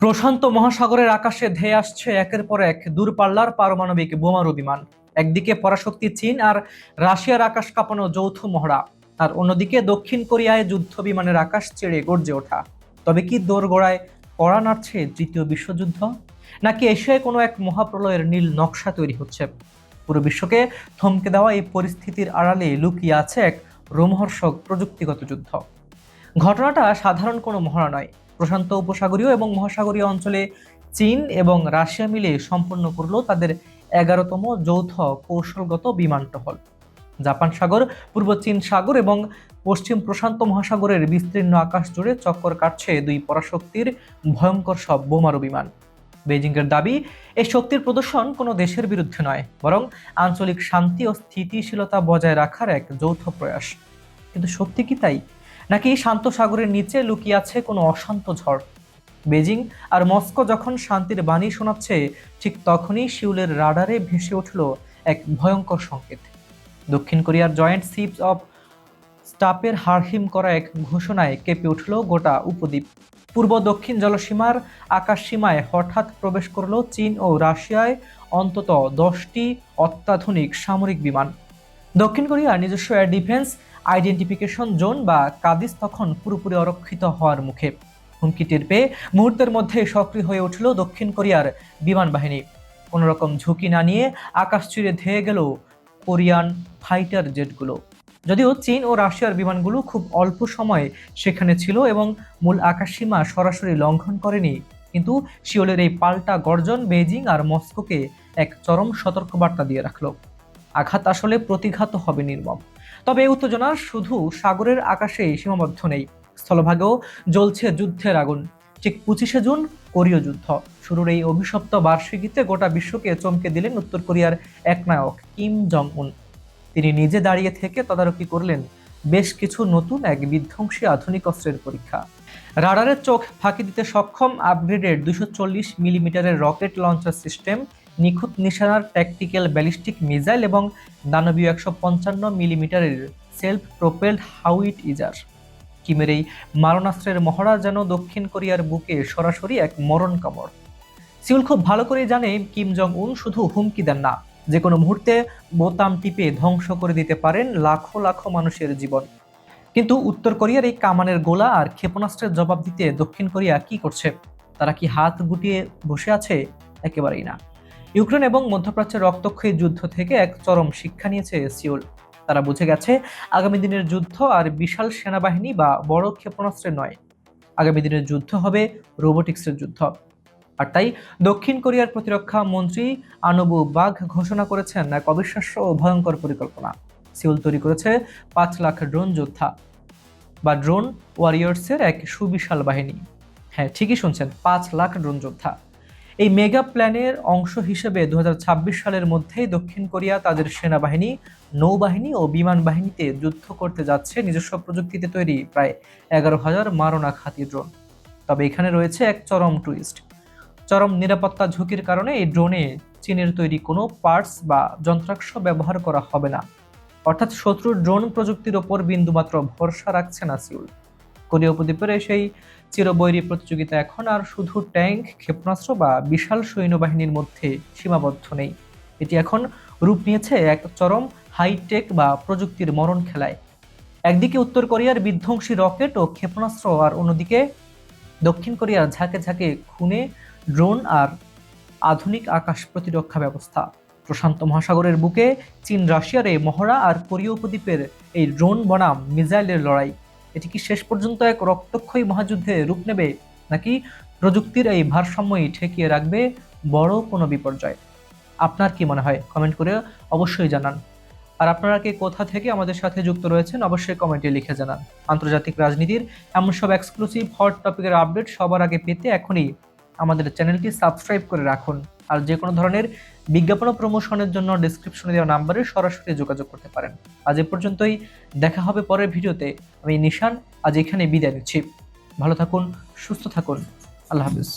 প্রশান্ত মহাসাগরের আকাশে ধেয়ে আসছে একের পর এক দূরপাল্লার পারমাণবিক বোমারু বিমান। একদিকে পরাশক্তি চীন আর রাশিয়ার আকাশ কাঁপানো যৌথ মহড়া, আর অন্যদিকে দক্ষিণ কোরিয়ায় যুদ্ধ বিমানের আকাশ ছেড়ে গর্জে ওঠা। তবে কি দোরগোড়ায় কড়া নাড়ছে তৃতীয় বিশ্বযুদ্ধ, নাকি এশিয়ায় কোনো এক মহাপ্রলয়ের নীল নকশা তৈরি হচ্ছে? পুরো বিশ্বকে থমকে দেওয়া এই পরিস্থিতির আড়ালে লুকিয়ে আছে এক রোমহর্ষক প্রযুক্তিগত যুদ্ধ। ঘটনাটা সাধারণ কোনো মহড়া নয়। প্রশান্ত উপসাগরীয় এবং মহাসাগরীয় অঞ্চলে চীন এবং রাশিয়া মিলে সম্পন্ন করলো তাদের 11তম যৌথ কৌশলগত বিমান টহল। জাপান সাগর, পূর্ব চীন সাগর এবং পশ্চিম প্রশান্ত মহাসাগরের বিস্তীর্ণ আকাশ জুড়ে চক্কর কাটছে দুই পরাশক্তির ভয়ঙ্কর সব বোমারু বিমান। বেজিংয়ের দাবি, এই শক্তির প্রদর্শন কোনো দেশের বিরুদ্ধে নয়, বরং আঞ্চলিক শান্তি ও স্থিতিশীলতা বজায় রাখার এক যৌথ প্রয়াস। কিন্তু সত্যি কি তাই, নাকি শান্ত সাগরের নিচে লুকিয়ে আছে কোনো অশান্ত ঝড়? বেজিং আর মস্কো যখন শান্তির বাণী শোনাচ্ছে, ঠিক তখনই সিউলের রাডারে ভেসে উঠল এক ভয়ঙ্কর সংকেত। দক্ষিণ কোরিয়ার জয়েন্ট চিফস অব স্টাফের হাড়হিম করা এক ঘোষণায় কেঁপে উঠল গোটা উপদ্বীপ। পূর্ব দক্ষিণ জলসীমার আকাশ সীমায় হঠাৎ প্রবেশ করল চীন ও রাশিয়ায় অন্তত 10টি অত্যাধুনিক সামরিক বিমান। দক্ষিণ কোরিয়ার নিজস্ব এয়ার ডিফেন্স আইডেন্টিফিকেশন জোন বা কাদিস তখন পুরোপুরি অরক্ষিত হওয়ার মুখে। হুমকি টের পেয়ে মুহূর্তের মধ্যে সক্রিয় হয়ে উঠল দক্ষিণ কোরিয়ার বিমান বাহিনী। কোনো রকম ঝুঁকি না নিয়ে আকাশ চিরে ধেয়ে গেল কোরিয়ান ফাইটার জেটগুলো। যদিও চীন ও রাশিয়ার বিমানগুলো খুব অল্প সময় সেখানে ছিল এবং মূল আকাশসীমা সরাসরি লঙ্ঘন করেনি, কিন্তু সিওলের এই পাল্টা গর্জন বেইজিং আর মস্কোকে এক চরম সতর্কবার্তা দিয়ে রাখলো। আঘাত আসলে প্রতিঘাত হবে নির্মম। তবে এই উত্তেজনা শুধু সাগরের আকাশেই সীমাবদ্ধ নেই, স্থলভাগেও জ্বলছে যুদ্ধের আগুন। ঠিক 25শে জুন কোরীয় যুদ্ধ শুরুর এই অভিশপ্ত বার্ষিকীতে গোটা বিশ্বকে চমকে দিলেন উত্তর কোরিয়ার একনায়ক কিম জং উন। তিনি নিজে দাঁড়িয়ে থেকে তদারকি করলেন বেশ কিছু নতুন এক বিধ্বংসী আধুনিক অস্ত্রের পরীক্ষা। রাডারের চোখ ফাঁকি দিতে সক্ষম আপগ্রেডেড 240 মিলিমিটারের রকেট লঞ্চার সিস্টেম, নিখুঁত নিশানার ট্যাকটিক্যাল ব্যালিস্টিক মিসাইল এবং দানবীয় 155 মিলিমিটারের সেলফ প্রোপেলড হাউইট ইজার। কিমের এই মারণাস্ত্রের মহড়া যেন দক্ষিণ কোরিয়ার বুকে সরাসরি এক মরণ কামড়। সিউল খুব ভালো করেই জানে কিম জং উন শুধু হুমকি দেন না, যে কোনো মুহূর্তে বোতাম টিপে ধ্বংস করে দিতে পারেন লাখো লাখো মানুষের জীবন। কিন্তু উত্তর কোরিয়ার এই কামানের গোলা আর ক্ষেপণাস্ত্রের জবাব দিতে দক্ষিণ কোরিয়া কি করছে? তারা কি হাত গুটিয়ে বসে আছে? একেবারেই না। ইউক্রেন এবং মধ্যপ্রাচ্যের রক্তক্ষয়ী যুদ্ধ থেকে এক চরম শিক্ষা নিয়েছে সিউল। তারা বুঝে গেছে, আগামী দিনের যুদ্ধ আর বিশাল সেনাবাহিনী বা বড় ক্ষেপণাস্ত্রের নয়, আগামী দিনের যুদ্ধ হবে রোবোটিক্সের যুদ্ধ। আর তাই দক্ষিণ কোরিয়ার প্রতিরক্ষা মন্ত্রী আনুবু বাগ ঘোষণা করেছেন এক অবিশ্বাস্য ও ভয়ঙ্কর পরিকল্পনা। সিউল তৈরি করেছে 5 লাখ ড্রোন যোদ্ধা বা ড্রোন ওয়ারিয়র্সের এক সুবিশাল বাহিনী। হ্যাঁ, ঠিকই শুনছেন, 5 লাখ ড্রোন যোদ্ধা। এই মেগা প্ল্যানের অংশ হিসেবে 2026 সালের মধ্যেই দক্ষিণ কোরিয়া তাদের সেনাবাহিনী, নৌবাহিনী ও বিমান বাহিনীতে যুদ্ধ করতে যাচ্ছে নিজস্ব প্রযুক্তিতে তৈরি প্রায় 11,000 মারণাঘাতী ড্রোন। তবে এখানে রয়েছে এক চরম টুইস্ট। চরম নিরাপত্তা ঝুঁকির কারণে এই ড্রোনে চীনের তৈরি কোনো পার্টস বা যন্ত্রাংশ ব্যবহার করা হবে না। অর্থাৎ শত্রুর ড্রোন প্রযুক্তির ওপর বিন্দুমাত্র ভরসা রাখছে না সিউল। কোরিয়া উপদ্বীপের সেই চিরবৈরী প্রতিযোগিতা এখন আর শুধু ট্যাঙ্ক, ক্ষেপণাস্ত্র বা বিশাল সৈন্যবাহিনীর মধ্যে সীমাবদ্ধ নেই। এটি এখন রূপ নিয়েছে এক চরম হাইটেক বা প্রযুক্তির মরণ খেলায়। একদিকে উত্তর কোরিয়ার বিধ্বংসী রকেট ও ক্ষেপণাস্ত্র, আর অন্যদিকে দক্ষিণ কোরিয়ার ঝাঁকে ঝাঁকে খুনে ড্রোন আর আধুনিক আকাশ প্রতিরক্ষা ব্যবস্থা। প্রশান্ত মহাসাগরের বুকে চীন রাশিয়ার এই মহড়া আর কোরীয় উপদ্বীপের এই ড্রোন বনাম মিসাইলের লড়াই, এটি কি শেষ পর্যন্ত এক রক্তক্ষয়ী মহাযুদ্ধে রূপ নেবে, নাকি প্রযুক্তির এই ভারসাম্যই ঠেকিয়ে রাখবে বড় কোনো বিপর্যয়? আপনার কি মনে হয়? কমেন্ট করে অবশ্যই জানান। আর আপনারা কে কোথা থেকে আমাদের সাথে যুক্ত রয়েছেন অবশ্যই কমেন্টে লিখে জানান। আন্তর্জাতিক রাজনীতির এমন সব এক্সক্লুসিভ হট টপিকের আপডেট সবার আগে পেতে এখনই আমাদের চ্যানেলটি সাবস্ক্রাইব করে রাখুন। আর যে কোনো ধরনের বিজ্ঞাপন ও প্রমোশনের জন্য ডেসক্রিপশনে দেওয়া নাম্বারে সরাসরি যোগাযোগ করতে পারেন। আজ এ পর্যন্তই, দেখা হবে পরের ভিডিওতে। আমি নিশান আজ এখানে বিদায় নিচ্ছি। ভালো থাকুন, সুস্থ থাকুন, আল্লাহ হাফিজ।